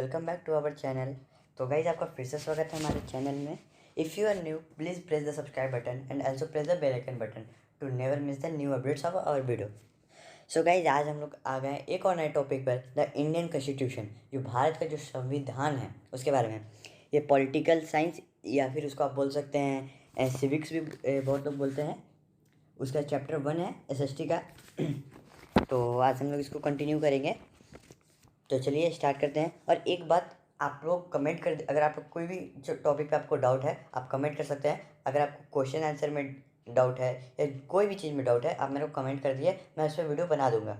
Welcome back to our channel. तो guys आपका फिर से स्वागत है हमारे चैनल में। If you are new please press the subscribe button and also press the bell icon button to never miss the new updates of our video. So guys आज हम लोग आ गए एक और नए टॉपिक पर, द इंडियन कॉन्स्टिट्यूशन, जो भारत का जो संविधान है उसके बारे में। ये पॉलिटिकल साइंस या फिर उसको आप बोल सकते हैं सिविक्स भी बहुत लोग बोलते हैं। उसका चैप्टर 1 है SST का। तो आज हम लोग इसको कंटिन्यू करेंगे। तो चलिए स्टार्ट करते हैं। और एक बात आप लोग कमेंट कर, अगर आप लोग कोई भी जो टॉपिक पे आपको डाउट है आप कमेंट कर सकते हैं। अगर आपको क्वेश्चन आंसर में डाउट है या कोई भी चीज़ में डाउट है आप मेरे को कमेंट कर दिए, मैं उस पर वीडियो बना दूंगा।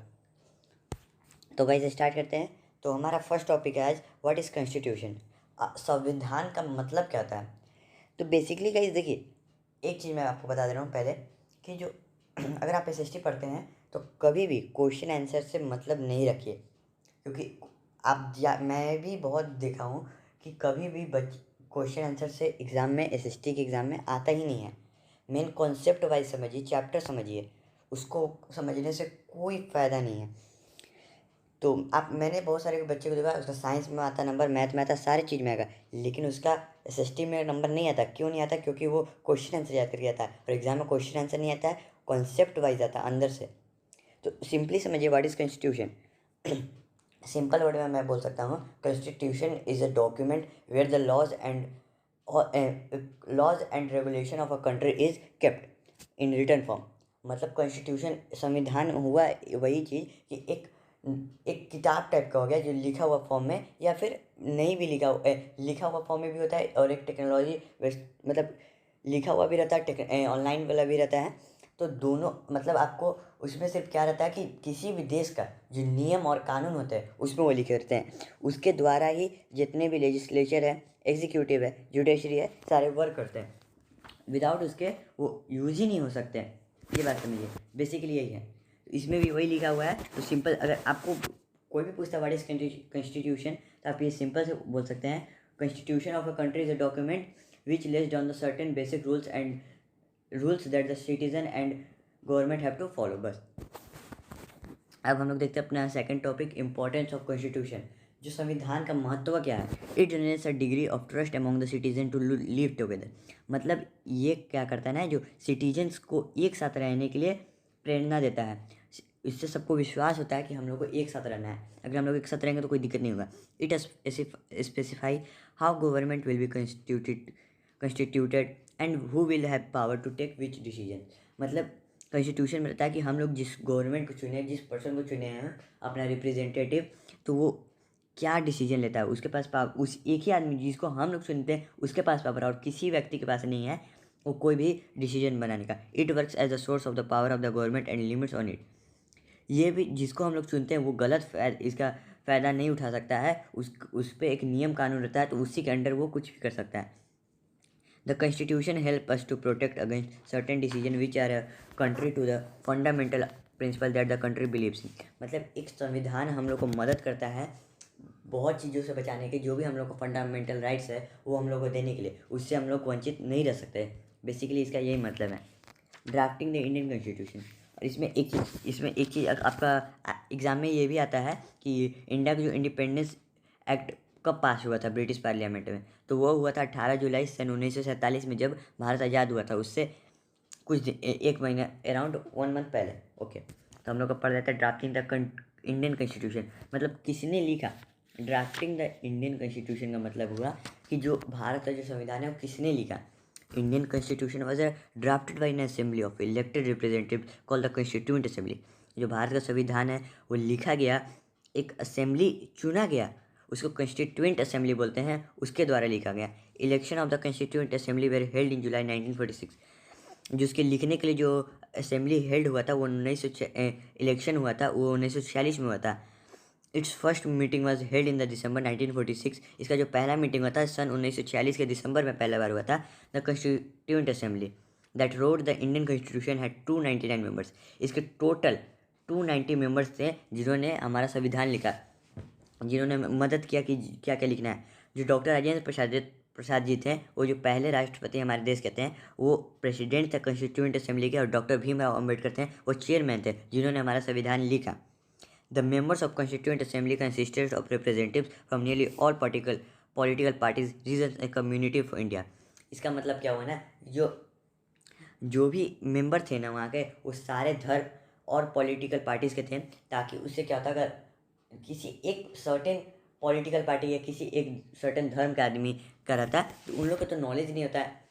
तो गाइस स्टार्ट करते हैं। तो हमारा फर्स्ट टॉपिक है आज, व्हाट इज़ कॉन्स्टिट्यूशन। संविधान का मतलब क्या होता है। तो बेसिकली गाइस देखिए, एक चीज़ मैं आपको बता दे रहा हूँ पहले कि जो अगर आप SST पढ़ते हैं तो कभी भी क्वेश्चन आंसर से मतलब नहीं रखिए, क्योंकि मैं भी बहुत देखा हूँ कि कभी भी क्वेश्चन आंसर से एग्ज़ाम में SST के एग्ज़ाम में आता ही नहीं है। मेन कॉन्सेप्ट वाइज समझिए, चैप्टर समझिए, उसको समझने से कोई फ़ायदा नहीं है। तो आप मैंने बहुत सारे बच्चे को देखा, उसका साइंस में आता नंबर, मैथ में आता, सारी चीज़ में आएगा, लेकिन उसका SST में नंबर नहीं आता। क्यों नहीं आता? क्योंकि वो क्वेश्चन आंसर याद करके आता है, और एग्ज़ाम में क्वेश्चन आंसर नहीं आता है, कॉन्सेप्ट वाइज आता है अंदर से। तो सिंपली समझिए, what is constitution. Simple word में मैं बोल सकता हूँ, constitution is a document where the laws and regulation of a country is kept in written form. मतलब कॉन्स्टिट्यूशन, संविधान हुआ वही चीज़ कि एक किताब टाइप का हो गया जो लिखा हुआ फॉर्म में, या फिर नहीं भी लिखा हुआ फॉर्म में भी होता है, और एक टेक्नोलॉजी मतलब लिखा हुआ भी रहता है, ऑनलाइन वाला भी रहता है। तो दोनों मतलब आपको उसमें सिर्फ क्या रहता है कि किसी भी देश का जो नियम और कानून होते हैं उसमें वो लिखे रहते हैं, उसके द्वारा ही जितने भी लेजिस्लेचर है, एग्जीक्यूटिव है, जुडिशरी है, सारे वर्क करते हैं। विदाउट उसके वो यूज ही नहीं हो सकते हैं। ये बात समझिए, बेसिकली यही है। इसमें भी वही लिखा हुआ है। तो सिंपल, अगर आपको कोई भी पूछता है व्हाट इज कॉन्स्टिट्यूशन, तो आप ये सिंपल से बोल सकते हैं, constitution of a country is a document which lays down the certain basic rules that the citizen and government have to follow. बस। अब हम लोग देखते हैं अपना second topic, importance of constitution. जो संविधान का महत्व क्या है। It generates a degree of trust among the citizen to live together. मतलब ये क्या करता है ना, जो सिटीजन्स को एक साथ रहने के लिए प्रेरणा देता है। इससे सबको विश्वास होता है कि हम लोग को एक साथ रहना है। अगर हम लोग एक साथ रहेंगे तो कोई दिक्कत नहीं होगा। It specify how government will be constituted and who will have power to take which decision. मतलब कॉन्स्टिट्यूशन में रहता है कि हम लोग जिस गवर्नमेंट को चुने, जिस पर्सन को चुने हैं अपना रिप्रेजेंटेटिव, तो वो क्या डिसीजन लेता है, उसके पास पावर, उस एक ही आदमी जिसको हम लोग चुनते हैं उसके पास पावर, और किसी व्यक्ति के पास नहीं है वो कोई भी डिसीजन बनाने का। It works as the source of the power of the government and limits on it. ये भी जिसको हम लोग चुनते हैं वो गलत इसका फ़ायदा नहीं उठा सकता है। उस पर एक नियम कानून रहता है, तो उसी के अंडर वो कुछ भी कर सकता है। The Constitution helps us to protect against certain decisions which are contrary to the fundamental principle that the country believes in। मतलब एक संविधान हम लोग को मदद करता है बहुत चीज़ों से बचाने के, जो भी हम लोग को फंडामेंटल राइट्स है वो हम लोग को देने के लिए, उससे हम लोग वंचित नहीं रह सकते। बेसिकली इसका यही मतलब है। Drafting the Indian constitution. और इसमें एक चीज़ आपका एग्ज़ाम में ये भी आता है कि इंडिया का जो इंडिपेंडेंस एक्ट कब पास हुआ था ब्रिटिश पार्लियामेंट में। तो वो हुआ था 18 जुलाई सन 1947 में, जब भारत आज़ाद हुआ था। उससे एक महीना, अराउंड 1 मंथ पहले। ओके, तो हम लोग का पढ़ लेते हैं ड्राफ्टिंग द इंडियन कॉन्स्टिट्यूशन। मतलब किसने लिखा। ड्राफ्टिंग द इंडियन कॉन्स्टिट्यूशन का मतलब हुआ कि जो भारत का जो संविधान है वो किसने लिखा। Indian constitution was drafted by N assembly of elected representative called the constituent assembly. जो भारत का संविधान है वो लिखा गया, एक असेंबली चुना गया, उसको कॉन्स्टिट्यूएंट असेंबली बोलते हैं, उसके द्वारा लिखा गया। Election of the constituent assembly were held in July 1946। जो उसके लिखने के लिए जो असेंबली हेल्ड हुआ था वो इलेक्शन हुआ था वो 1946 में हुआ था। It's first meeting was held in the दिसंबर 1946। इसका जो पहला मीटिंग हुआ था सन 1946 के दिसंबर में पहला बार हुआ था। The constituent assembly that road the Indian constitution had 299 members. इसके टोटल 290 मेंबर्स थे जिन्होंने हमारा संविधान लिखा, जिन्होंने मदद किया कि क्या क्या लिखना है। जो डॉक्टर राजेंद्र प्रसाद जी थे, वो जो पहले राष्ट्रपति हमारे देश के थे, वो प्रेसिडेंट थे कॉन्स्टिट्यूएंट असेंबली के। और डॉक्टर भीमराव अम्बेडकर थे, वो चेयरमैन थे जिन्होंने हमारा संविधान लिखा। The members of constituent assembly consisted of representatives from nearly all political parties region and community of India. इसका मतलब क्या हुआ ना, जो भी मेंबर थे ना वहाँ के, वो सारे धर्म और पॉलिटिकल पार्टीज़ के थे, ताकि उससे क्या होता, अगर किसी एक सर्टेन पॉलिटिकल पार्टी या किसी एक सर्टेन धर्म का आदमी का रहता है तो उन लोग को तो नॉलेज नहीं होता है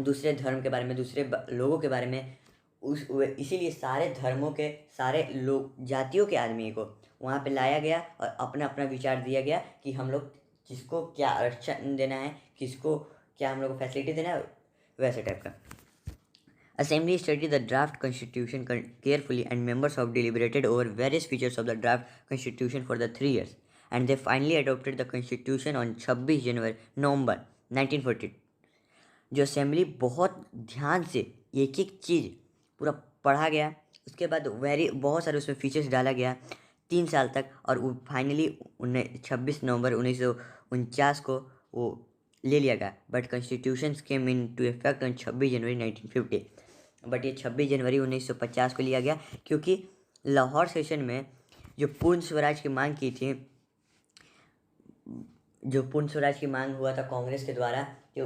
दूसरे धर्म के बारे में, दूसरे लोगों के बारे में। इसीलिए सारे धर्मों के, सारे लोग, जातियों के आदमी को वहाँ पे लाया गया और अपना अपना विचार दिया गया कि हम लोग किसको क्या आरक्षण देना है, किसको क्या हम लोग को फैसिलिटी देना है, वैसे टाइप का। Assembly studied the draft constitution carefully and members have deliberated over various features of the draft constitution for the 3 years and they finally adopted the constitution on 26 जनवरी नवंबर 1942। जो असेंबली बहुत ध्यान से एक एक चीज़ पूरा पढ़ा गया, उसके बाद बहुत सारे उसमें फीचर्स डाला गया 3 साल तक, और वो फाइनली 26 नवंबर 1949 को वो ले लिया गया। But constitution came into effect on 26 January 1950। But ये 26 जनवरी 1950 को लिया गया क्योंकि लाहौर सेशन में जो पूर्ण स्वराज की मांग की थी, जो पूर्ण स्वराज की मांग हुआ था कांग्रेस के द्वारा, कि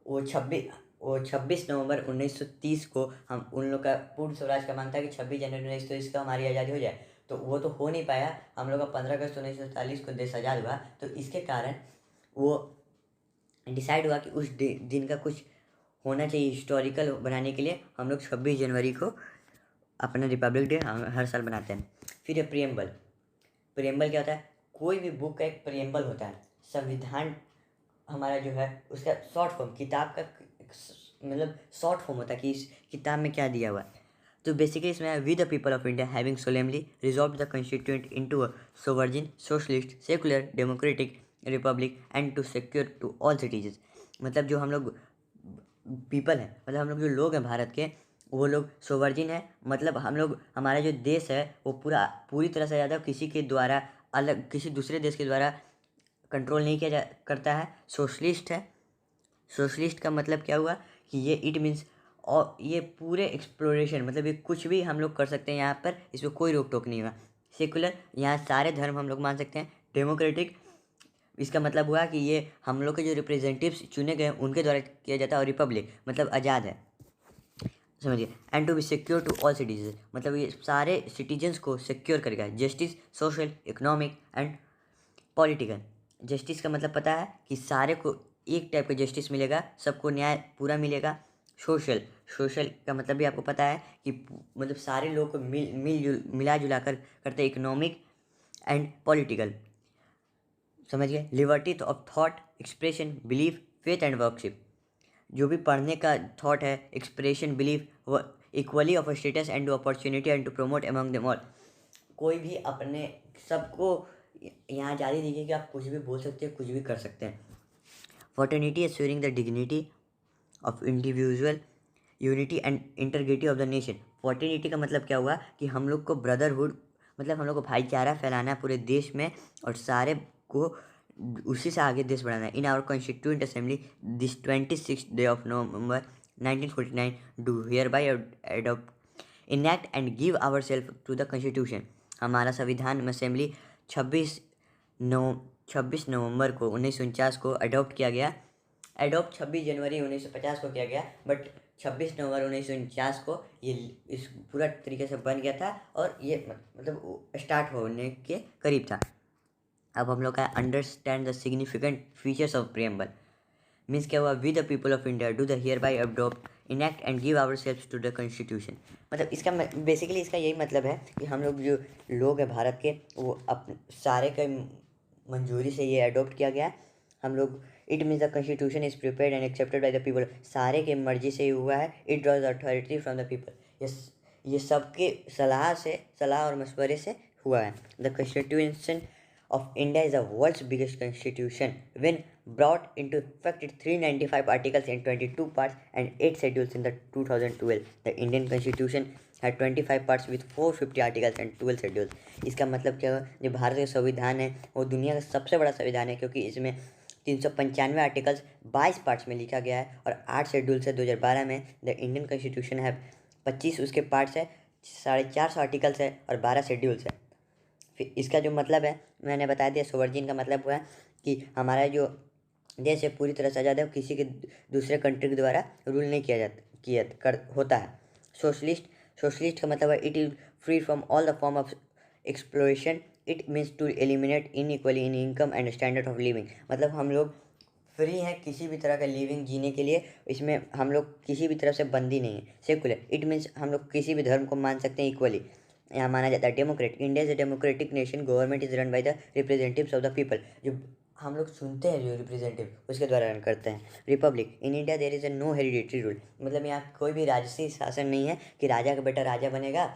वो 26 नवंबर 1930 को हम उन लोग का पूर्ण स्वराज का मांग था कि 26 जनवरी 1930 को हमारी आज़ादी हो जाए, तो वो तो हो नहीं पाया। हम लोग का 15 अगस्त 1940 को देश आज़ाद हुआ, तो इसके कारण वो डिसाइड हुआ कि उस दिन का कुछ होना चाहिए हिस्टोरिकल बनाने के लिए। हम लोग 26 जनवरी को अपना रिपब्लिक डे हर साल बनाते हैं। फिर ये प्रियम्बल क्या होता है? कोई भी बुक का एक प्रियम्बल होता है। संविधान हमारा जो है उसका शॉर्ट फॉर्म, किताब का मतलब शॉर्ट फॉर्म होता है कि इस किताब में क्या दिया हुआ है। तो बेसिकली इसमें we the people of India having solemnly resolved the constituent into a sovereign socialist secular democratic republic and to secure to all citizen. मतलब जो हम लोग पीपल हैं, मतलब हम लोग जो लोग हैं भारत के, वो लोग सोवर्जिन है, मतलब हम लोग, हमारा जो देश है वो पूरी तरह से ज़्यादा किसी के द्वारा अलग, किसी दूसरे देश के द्वारा कंट्रोल नहीं किया करता है। सोशलिस्ट है। सोशलिस्ट का मतलब क्या हुआ कि ये इट मीन्स, और ये पूरे एक्सप्लोरेशन, मतलब ये कुछ भी हम लोग कर सकते हैं यहाँ पर, इसमें कोई रोक टोक नहीं हुआ। सेकुलर, यहाँ सारे धर्म हम लोग मान सकते हैं। डेमोक्रेटिक, इसका मतलब हुआ कि ये हम लोग के जो रिप्रेजेंटेटिव्स चुने गए उनके द्वारा किया जाता है। और रिपब्लिक मतलब आज़ाद है, समझिए। And to be secure to all citizen, मतलब ये सारे सिटीजन्स को सिक्योर करेगा। Justice, social, economic and political. Justice का मतलब पता है कि सारे को एक टाइप का जस्टिस मिलेगा, सबको न्याय पूरा मिलेगा। सोशल का मतलब भी आपको पता है कि मतलब सारे लोग को मिला जुला कर करते। इकोनॉमिक एंड पॉलिटिकल, समझ गए। Liberty of thought, expression, belief, faith and worship, जो भी पढ़ने का थॉट है, expression, belief, equality of status and opportunity and to promote among them all. कोई भी अपने, सबको यहाँ आज़ादी दी गई कि आप कुछ भी बोल सकते हैं, कुछ भी कर सकते हैं। Fraternity assuring the dignity of individual, unity and integrity of the nation. Fraternity का मतलब क्या हुआ कि हम लोग को ब्रदरहुड, मतलब हम लोग को भाईचारा फैलाना है पूरे देश में और सारे को उसी से आगे देश बढ़ाना है। In our constituent assembly this 26 day of November 1949 do hereby adopt enact and give our self to the constitution. हमारा संविधान असेंबली 26 नवंबर को 1949 को अडॉप्ट किया गया। अडॉप्ट 26 जनवरी 1950 को किया गया, बट 26 नवंबर 1949 को ये इस पूरा तरीके से बन गया था और ये मतलब स्टार्ट होने के करीब था। अब हम लोग का understand the significant features of preamble. Means क्या हुआ? We the people of India do the hereby adopt enact and give our self to the constitution. मतलब इसका बेसिकली इसका यही मतलब है कि हम लोग जो लोग हैं भारत के, वो सारे के मंजूरी से ये अडॉप्ट किया गया। हम लोग, it means the constitution is prepared and accepted by the people. सारे के मर्जी से ही हुआ है। It draws authority from the people. ये सबके सलाह और मशवरे से हुआ है। The constitution of India is the world's biggest constitution. When brought into effect, 395 articles and 22 parts and 8 schedules in the 2012. The Indian Constitution had 25 parts with 450 articles and 12 schedules. इसका मतलब क्या है? जो भारत का संविधान है वो दुनिया का सबसे बड़ा संविधान है, क्योंकि इसमें 395 आर्टिकल्स 22 पार्ट्स में लिखा गया है और 8 शेड्यूल्स है। 2012 में द इंडियन कॉन्स्टिट्यूशन है 25 उसके पार्ट्स है, 450 आर्टिकल्स है और 12 शेड्यूल्स है। फिर इसका जो मतलब है मैंने बता दिया, सोवर्जिन का मतलब हुआ कि हमारा जो देश है पूरी तरह से आज़ाद है, किसी के दूसरे कंट्री के द्वारा रूल नहीं किया जाता किया कर होता है। सोशलिस्ट, सोशलिस्ट का मतलब है it is free from all the form of exploration, it means to eliminate inequality in income and standard of living. मतलब हम लोग फ्री हैं किसी भी तरह का लिविंग जीने के लिए, इसमें हम लोग किसी भी तरह से बंदी नहीं है। सेकुलर, इट मीन्स हम लोग किसी भी धर्म को मान सकते हैं इक्वली, यहाँ माना जाता है। Democratic, India is a democratic nation, government is run by the representatives of the people, जो हम लोग चुनते हैं जो रिप्रेजेंटेटिव उसके द्वारा रन करते हैं। Republic, in India there is a no hereditary rule, मतलब यहाँ कोई भी राजसी शासन नहीं है कि राजा का बेटा राजा बनेगा,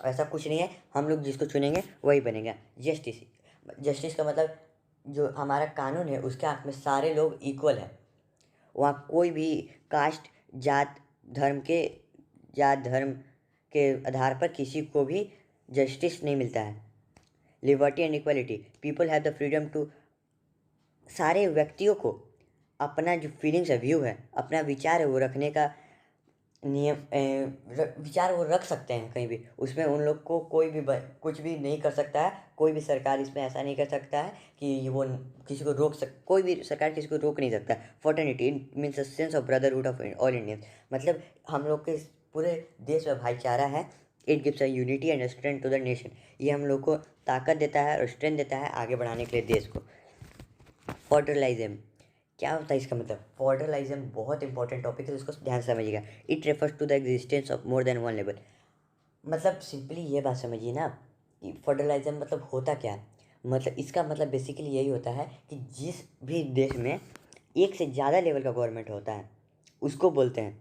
ऐसा कुछ नहीं है, हम लोग जिसको चुनेंगे वही बनेगा। जस्टिस, जस्टिस का मतलब जो हमारा कानून है उसके आँख में सारे लोग इक्वल है, वहाँ कोई भी कास्ट, जात, धर्म के जात धर्म के आधार पर किसी को भी जस्टिस नहीं मिलता है। Liberty and equality, people have the freedom to, सारे व्यक्तियों को अपना जो फीलिंग्स है, व्यू है, अपना विचार है वो रखने का नियम, विचार वो रख सकते हैं कहीं भी, उसमें उन लोग को कोई भी कुछ भी नहीं कर सकता है, कोई भी सरकार इसमें ऐसा नहीं कर सकता है कि वो किसी को कोई भी सरकार किसी को रोक नहीं सकता। Fraternity means a sense of brotherhood of all Indians, मतलब हम लोग के पूरे देश में भाईचारा है। It gives a unity and strength to the nation, ये हम लोग को ताकत देता है और स्ट्रेंथ देता है आगे बढ़ाने के लिए देश को। फॉर्टरलाइज्म, क्या होता है इसका मतलब? फॉर्टरलाइज्म बहुत इंपॉर्टेंट टॉपिक है, इसको ध्यान से समझिएगा। It refers to the existence of more than one level, मतलब सिंपली ये बात समझिए ना, फॉर्टरलाइज्म मतलब होता क्या है, मतलब इसका मतलब बेसिकली यही होता है कि जिस भी देश में एक से ज़्यादा लेवल का गवर्नमेंट होता है उसको बोलते हैं,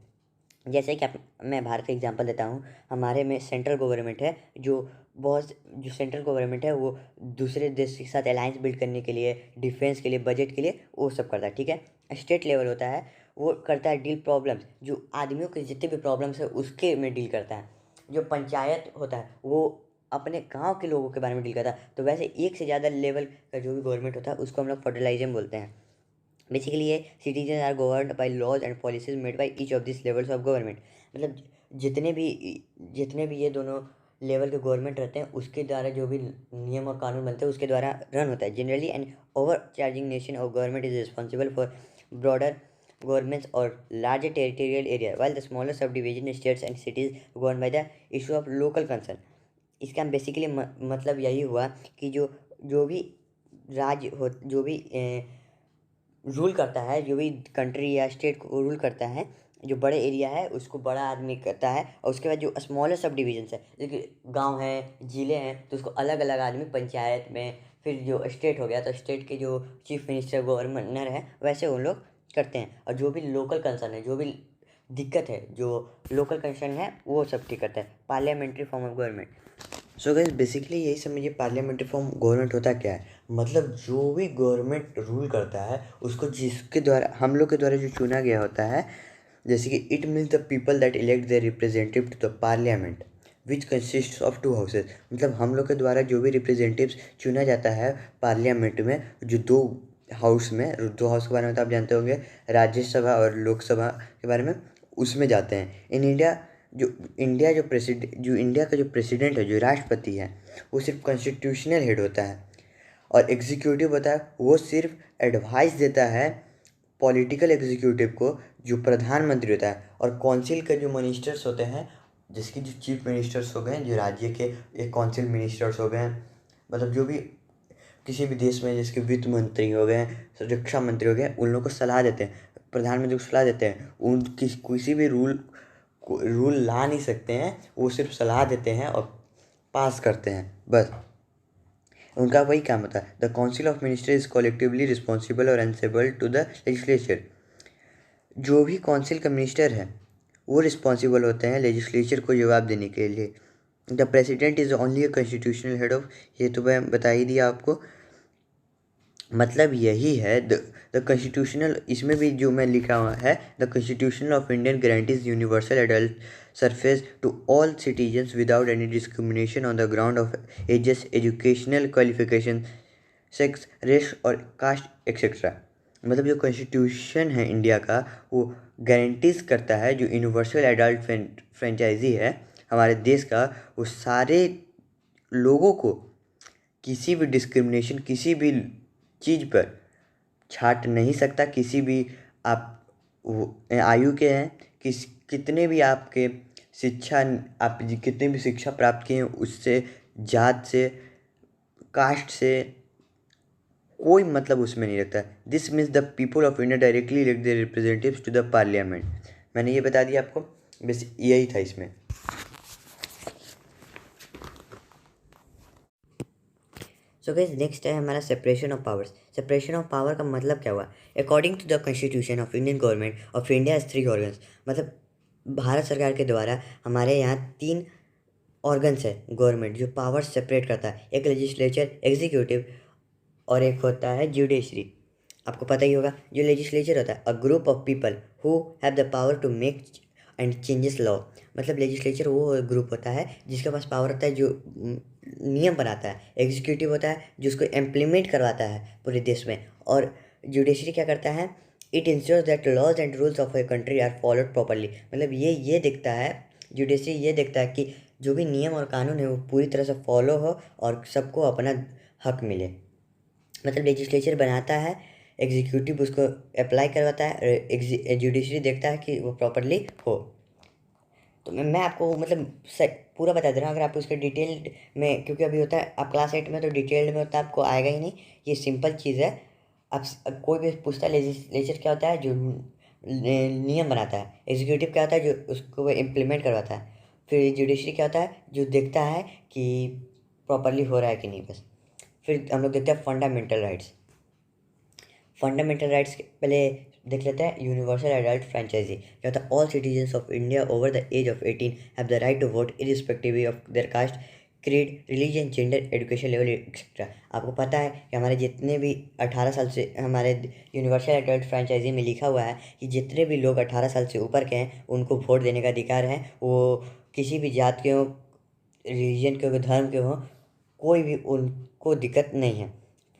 जैसे कि मैं भारत का एग्जांपल देता हूँ, हमारे में सेंट्रल गवर्नमेंट है जो सेंट्रल गवर्नमेंट है वो दूसरे देश के साथ अलायंस बिल्ड करने के लिए, डिफेंस के लिए, बजट के लिए वो सब करता है, ठीक है। स्टेट लेवल होता है, वो करता है डील प्रॉब्लम्स, जो आदमियों के जितने भी प्रॉब्लम्स है उसके में डील करता है। जो पंचायत होता है वो अपने गांव के लोगों के बारे में डील करता है। तो वैसे एक से ज़्यादा लेवल का जो भी गवर्नमेंट होता है उसको हम लोग फेडरलिज्म बोलते हैं। बेसिकली ये citizen are governed by laws and policies made by each of this levels of government, मतलब जितने भी ये दोनों लेवल के गवर्नमेंट रहते हैं उसके द्वारा जो भी नियम और कानून बनते हैं उसके द्वारा रन होता है। Generally and over charging nation और government is responsible for broader governments और larger territorial area, while the smaller sub division states and cities govern by the issue of local concern. इसका बेसिकली मतलब यही हुआ कि जो भी राज्य हो, जो भी रूल करता है, जो भी कंट्री या स्टेट को रूल करता है, जो बड़े एरिया है उसको बड़ा आदमी करता है, और उसके बाद जो स्मॉलर सब डिविजन्स है, जैसे गांव है, ज़िले हैं, तो उसको अलग अलग आदमी पंचायत में, फिर जो स्टेट हो गया तो स्टेट के जो चीफ मिनिस्टर गवर्नर है वैसे उन लोग करते हैं। और जो भी लोकल कंसर्न है, जो भी दिक्कत है, जो लोकल कंसर्न है वो सब ठीक करता है। Parliamentary form of government, so guys basically यही समझिए पार्लियामेंट्री फॉर्म गवर्नमेंट होता क्या है, मतलब जो भी गवर्नमेंट रूल करता है उसको जिसके द्वारा हम लोग के द्वारा जो चुना गया होता है, जैसे कि it means the people that elect their representative to the parliament which consist of two houses, मतलब हम लोग के द्वारा जो भी रिप्रेजेंटेटिव्स चुना जाता है पार्लियामेंट में, जो दो हाउस के बारे में तो आप जानते होंगे, राज्यसभा और लोकसभा के बारे में, उसमें जाते हैं। इन इंडिया जो इंडिया का जो प्रेसिडेंट है, जो राष्ट्रपति है, वो सिर्फ कॉन्स्टिट्यूशनल हेड होता है, और एग्जीक्यूटिव होता है वो सिर्फ एडवाइस देता है पॉलिटिकल एग्जीक्यूटिव को, जो प्रधानमंत्री होता है। और काउंसिल के जो मिनिस्टर्स होते हैं, जिसके जो चीफ मिनिस्टर्स हो गए, जो राज्य के एक काउंसिल मिनिस्टर्स हो गए, मतलब जो भी किसी भी देश में जिसके वित्त मंत्री हो गए, रक्षा मंत्री हो गए, उन लोगों को सलाह देते हैं, प्रधानमंत्री को सलाह देते हैं, किसी भी रूल ला नहीं सकते हैं, वो सिर्फ सलाह देते हैं और पास करते हैं, बस उनका वही काम होता है। The council of minister is collectively responsible और एंसेबल टू द लेजिस्लेचर, जो भी काउंसिल का मिनिस्टर है वो रिस्पॉन्सिबल होते हैं लेजिस्लेचर को जवाब देने के लिए। The president is only a constitutional head of, ये तो मैं बता ही दिया आपको, मतलब यही है द कॉन्स्टिट्यूशनल, इसमें भी जो मैं लिखा हुआ है, the constitution of Indian guarantees universal adult surface to all citizens without any discrimination on the ground of ages, educational qualification, sex, race और कास्ट एक्सेट्रा। मतलब जो कॉन्स्टिट्यूशन है इंडिया का वो गारंटीज करता है, जो यूनिवर्सल एडल्ट फ्रेंचाइजी है हमारे देश का, वो सारे लोगों को किसी भी डिस्क्रिमिनेशन किसी भी चीज़ पर छाट नहीं सकता। किसी भी आप आयु के हैं, कितने भी आपके शिक्षा, आप कितने भी शिक्षा प्राप्त किए हैं, उससे, जात से, कास्ट से कोई मतलब उसमें नहीं रखता। This means the people of India directly elect their representatives to the parliament. मैंने ये बता दिया आपको, बस यही था इसमें। सो गाइस नेक्स्ट है हमारा separation of powers. Separation of power का मतलब क्या हुआ? According to the constitution of Indian government of India is 3 organs. मतलब भारत सरकार के द्वारा हमारे यहाँ 3 ऑर्गन्स है गवर्नमेंट जो पावर सेपरेट करता है। एक लेजिस्लेचर, एग्जीक्यूटिव और एक होता है जुडिशरी। आपको पता ही होगा जो लेजिस्लेचर होता है, a group of people who have the power to make and changes law. मतलब लेजिस्लेचर वो ग्रुप होता है जिसके पास पावर होता है जो नियम बनाता है। एग्जीक्यूटिव होता है जो उसको इम्प्लीमेंट करवाता है पूरे देश में। और जुडिशरी क्या करता है? It insures that laws and rules of a country are followed properly. मतलब ये देखता है, जुडिशरी ये देखता है कि जो भी नियम और कानून है वो पूरी तरह से फॉलो हो और सबको अपना हक मिले। मतलब लेजिस्लेचर बनाता है, एग्जीक्यूटिव उसको अप्लाई करवाता है, जुडिशरी देखता है कि वो प्रॉपरली हो। तो मैं आपको मतलब पूरा बता दे रहा हूँ। अगर आप उसके डिटेल्ड में, क्योंकि अभी होता है आप क्लास 8 में तो डिटेल्ड में होता है, आपको आएगा ही नहीं। ये सिंपल चीज़ है। अब कोई भी पूछता है लेजिस्लेचर क्या होता है? जो नियम बनाता है। एग्जीक्यूटिव क्या होता है? जो उसको इम्प्लीमेंट करवाता है। फिर जुडिशरी क्या होता है? जो देखता है कि प्रॉपरली हो रहा है कि नहीं, बस। फिर हम लोग देखते हैं फंडामेंटल राइट्स। फंडामेंटल राइट्स पहले देख लेते हैं। यूनिवर्सल एडल्ट फ्रेंचाइजी क्या होता है? All citizens of India over the age of 18 have the right to vote irrespective of their caste, creed, religion, gender, education level etcetera. आपको पता है कि हमारे जितने भी 18 साल से, हमारे यूनिवर्सल एडल्ट फ्रेंचाइजी में लिखा हुआ है कि जितने भी लोग 18 साल से ऊपर के हैं उनको वोट देने का अधिकार है। वो किसी भी जात के हों, रिलीजन के हो, धर्म के हों, कोई भी उनको दिक्कत नहीं है।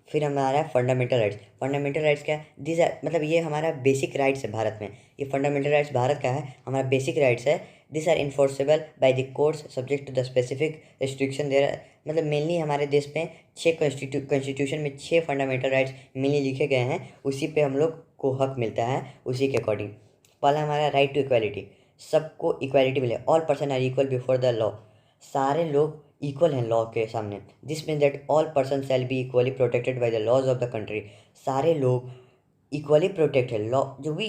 फिर हमारा फंडामेंटल राइट्स। फंडामेंटल राइट्स क्या है? दिस आर, मतलब ये हमारा बेसिक राइट्स है भारत में। ये फंडामेंटल राइट्स भारत का है, हमारा बेसिक राइट्स है। This are enforceable by the courts subject to the specific restriction there. मतलब मेनली हमारे देश में 6 कॉन्स्टिट्यूशन में 6 फंडामेंटल राइट्स मेनली लिखे गए हैं। उसी पे हम लोग को हक मिलता है, उसी के अकॉर्डिंग। पहला हमारा राइट टू इक्वालिटी, सबको इक्वालिटी मिले। All person are equal before the law, सारे लोग इक्वल हैं लॉ के सामने। This mean that all person shall be equally protected by the laws of the country. सारे लोग इक्वली प्रोटेक्ट है। लॉ जो भी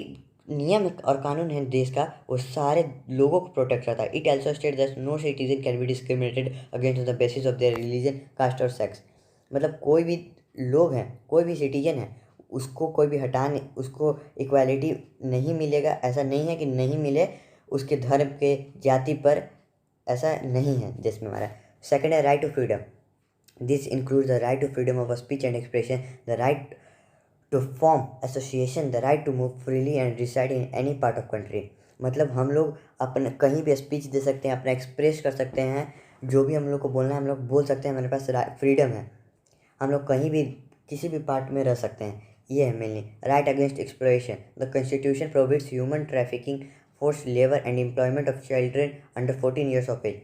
नियम और कानून है देश का, वो सारे लोगों को प्रोटेक्ट करता है। It also state that no citizen can be discriminated against the basis of their religion, caste और सेक्स। मतलब कोई भी लोग हैं, कोई भी सिटीजन है, उसको कोई भी हटा नहीं, उसको इक्वालिटी नहीं मिलेगा। ऐसा नहीं है कि नहीं मिले उसके धर्म के, जाति पर, ऐसा नहीं है देश में हमारा। सेकंड है right to freedom. This includes the right to freedom of speech and expression, the right to form association, the right to move freely and reside in any part of country. मतलब हम लोग अपने कहीं भी speech दे सकते हैं, अपना express कर सकते हैं, जो भी हम लोग को बोलना है हम लोग बोल सकते हैं। हमारे पास फ्रीडम है, हम लोग कहीं भी किसी भी पार्ट में रह सकते हैं। ये है mainly right against exploitation. The constitution prohibits human trafficking, force labour and employment of children under 14 years of age.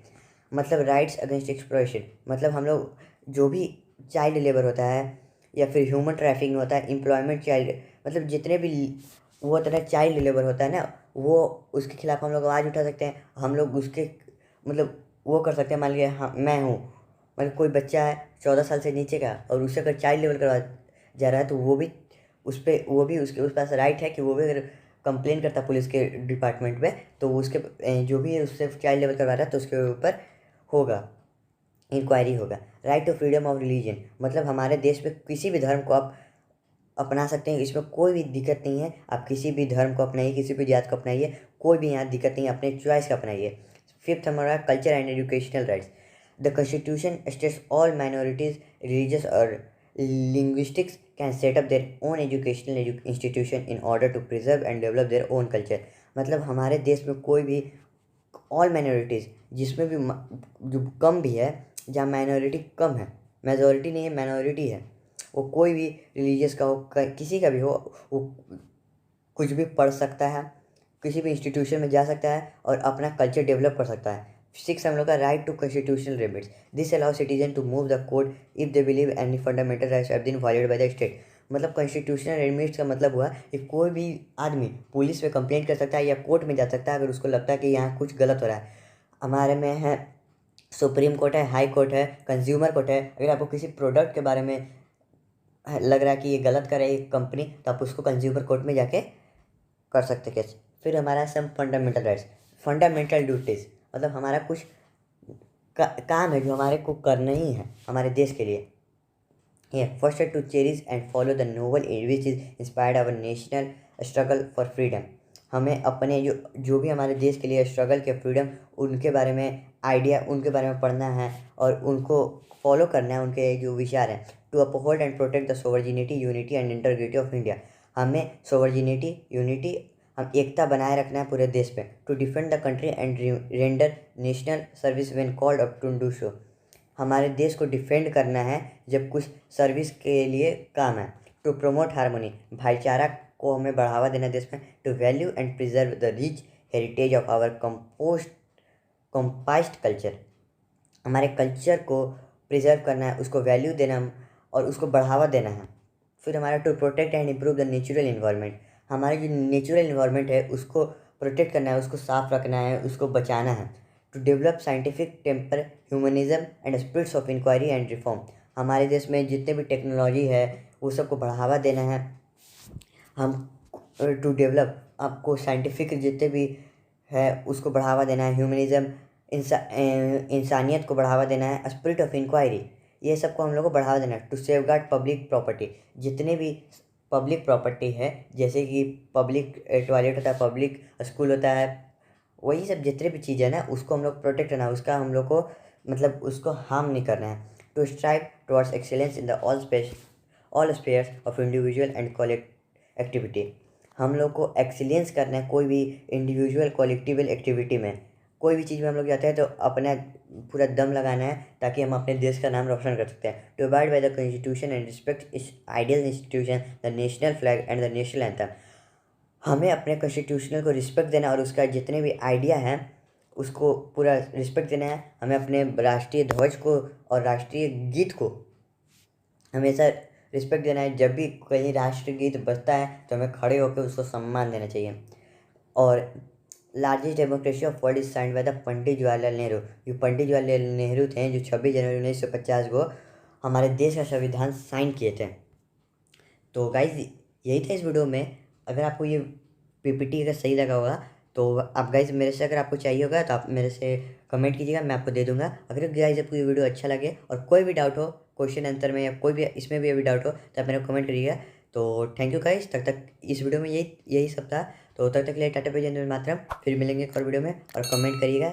मतलब राइट्स अगेंस्ट एक्सप्लॉयटेशन, मतलब हम लोग जो भी चाइल्ड लेबर होता है या फिर ह्यूमन ट्रैफिकिंग होता है, एम्प्लॉयमेंट चाइल्ड, मतलब जितने भी वो होता है चाइल्ड लेबर होता है ना, वो उसके खिलाफ हम लोग आवाज़ उठा सकते हैं। हम लोग उसके मतलब वो कर सकते हैं। मान लीजिए हाँ मैं हूँ, मतलब कोई बच्चा है 14 साल से नीचे का और उससे अगर चाइल्ड लेबर करवा जा रहा है तो वो भी उस पर, वो भी उसके उस पास राइट है कि वो भी अगर कंप्लेन करता पुलिस के डिपार्टमेंट में तो उसके जो भी उससे चाइल्ड लेबर करवा रहा है तो उसके ऊपर होगा, इंक्वायरी होगा। Right to freedom of religion, मतलब हमारे देश में किसी भी धर्म को आप अपना सकते हैं, इसमें कोई भी दिक्कत नहीं है। आप किसी भी धर्म को अपनाइए, किसी भी जात को अपनाइए, कोई भी यहाँ दिक्कत नहीं है, अपने चॉइस का अपनाइए। फिफ्थ हमारा culture and educational rights. The constitution states all minorities, religious और linguistics can set up their own educational institution in order to preserve and develop their own culture। मतलब हमारे देश में कोई भी ऑल माइनॉरिटीज़, जिसमें भी जो कम भी है, जहाँ माइनॉरिटी कम है, मेजॉरिटी नहीं है माइनॉरिटी है, वो कोई भी रिलीजियस का हो, किसी का भी हो, वो कुछ भी पढ़ सकता है, किसी भी इंस्टीट्यूशन में जा सकता है और अपना कल्चर डेवलप कर सकता है। 6 हम लोग का right to constitutional limits, this allow citizen to move the court if they believe any fundamental rights have been violated by the state. मतलब कॉन्स्टिट्यूशनल लिमिट्स का मतलब हुआ कि कोई भी आदमी पुलिस पे कंप्लेंट कर सकता है या कोर्ट में जा सकता है अगर उसको लगता है कि यहाँ कुछ गलत हो रहा है। हमारे में है सुप्रीम कोर्ट है, हाई कोर्ट है, कंज्यूमर कोर्ट है। अगर आपको किसी प्रोडक्ट के बारे में लग रहा है कि ये गलत कर रही है कंपनी, तो आप उसको कंज्यूमर कोर्ट में जाके कर सकते केस। फिर हमारा some fundamental rights, fundamental duties, मतलब हमारा कुछ काम है जो हमारे को करना ही है हमारे देश के लिए। ये फर्स्ट है to cherish and follow the noble which is inspired our national struggle for freedom. हमें अपने जो भी हमारे देश के लिए स्ट्रगल के फ्रीडम, उनके बारे में आइडिया, उनके बारे में पढ़ना है और उनको फॉलो करना है, उनके जो विचार हैं। To uphold and protect the sovereignty, unity and integrity of India. हमें सोवर्जिनिटी, यूनिटी, हम एकता बनाए रखना है पूरे देश पे। To defend the country and render national service when called up to do so. हमारे देश को डिफेंड करना है जब कुछ सर्विस के लिए काम है। टू प्रोमोट हारमोनी, भाईचारा को हमें बढ़ावा देना देश में। To value and preserve the rich heritage of our composite culture. हमारे कल्चर को प्रिजर्व करना है, उसको वैल्यू देना और उसको बढ़ावा देना है। फिर हमारा to protect and improve the natural environment. हमारे जो नेचुरल इन्वायरमेंट है उसको प्रोटेक्ट करना है, उसको साफ रखना है, उसको बचाना है। To develop scientific temper, humanism and spirits of inquiry and reform. हमारे देश में जितने भी टेक्नोलॉजी है वो सबको बढ़ावा देना है। हम टू डेवलप, आपको साइंटिफिक जितने भी है उसको बढ़ावा देना है। ह्यूमनिज्म, इंसानियत को बढ़ावा देना है। स्पिरिट ऑफ इंक्वायरी, ये सबको हम लोग को बढ़ावा देना है। To safeguard public property, जितने भी पब्लिक प्रॉपर्टी है जैसे कि पब्लिक टॉयलेट होता है, पब्लिक स्कूल होता है, वही सब जितने भी चीज़ें ना उसको हम लोग प्रोटेक्ट करना है, उसका हम लोग को मतलब उसको हार्म नहीं करना है। To strive towards excellence in the all spheres of individual and collective activity. हम लोग को एक्सीलेंस करना है कोई भी इंडिविजुअल कलेक्टिव एक्टिविटी में। कोई भी चीज़ में हम लोग जाते हैं तो अपना पूरा दम लगाना है ताकि हम अपने देश का नाम रोशन कर सकते हैं। To abide by the constitution and respect its ideal institution, the national flag and the national anthem. हमें अपने कॉन्स्टिट्यूशनल को रिस्पेक्ट देना और उसका जितने भी आइडिया हैं उसको पूरा रिस्पेक्ट देना है। हमें अपने राष्ट्रीय ध्वज को और राष्ट्रीय गीत को हमेशा रिस्पेक्ट देना है। जब भी कहीं राष्ट्रगीत बजता है तो हमें खड़े होकर उसको सम्मान देना चाहिए। और largest democracy of world is signed by the Pandit Jawaharlal Nehru. जो पंडित जवाहरलाल नेहरू थे जो 26 जनवरी 1950 को हमारे देश का संविधान साइन किए थे। तो गाइज यही था इस वीडियो में। अगर आपको ये पीपीटी अगर सही लगा होगा तो आप गाइज मेरे से, अगर आपको चाहिए होगा तो आप मेरे से कमेंट कीजिएगा, मैं आपको दे दूंगा। अगर गाइज आपको ये वीडियो अच्छा लगे और कोई भी डाउट हो क्वेश्चन आंसर में या कोई भी इसमें भी अभी डाउट हो तो आप मेरे को कमेंट करिएगा। तो थैंक यू गाइज, तब तक इस वीडियो में यही सब था। तो तब तक के लिए टाटा बाय जय हिंद, वंदे मातरम। फिर मिलेंगे एक और वीडियो में और कमेंट करिएगा।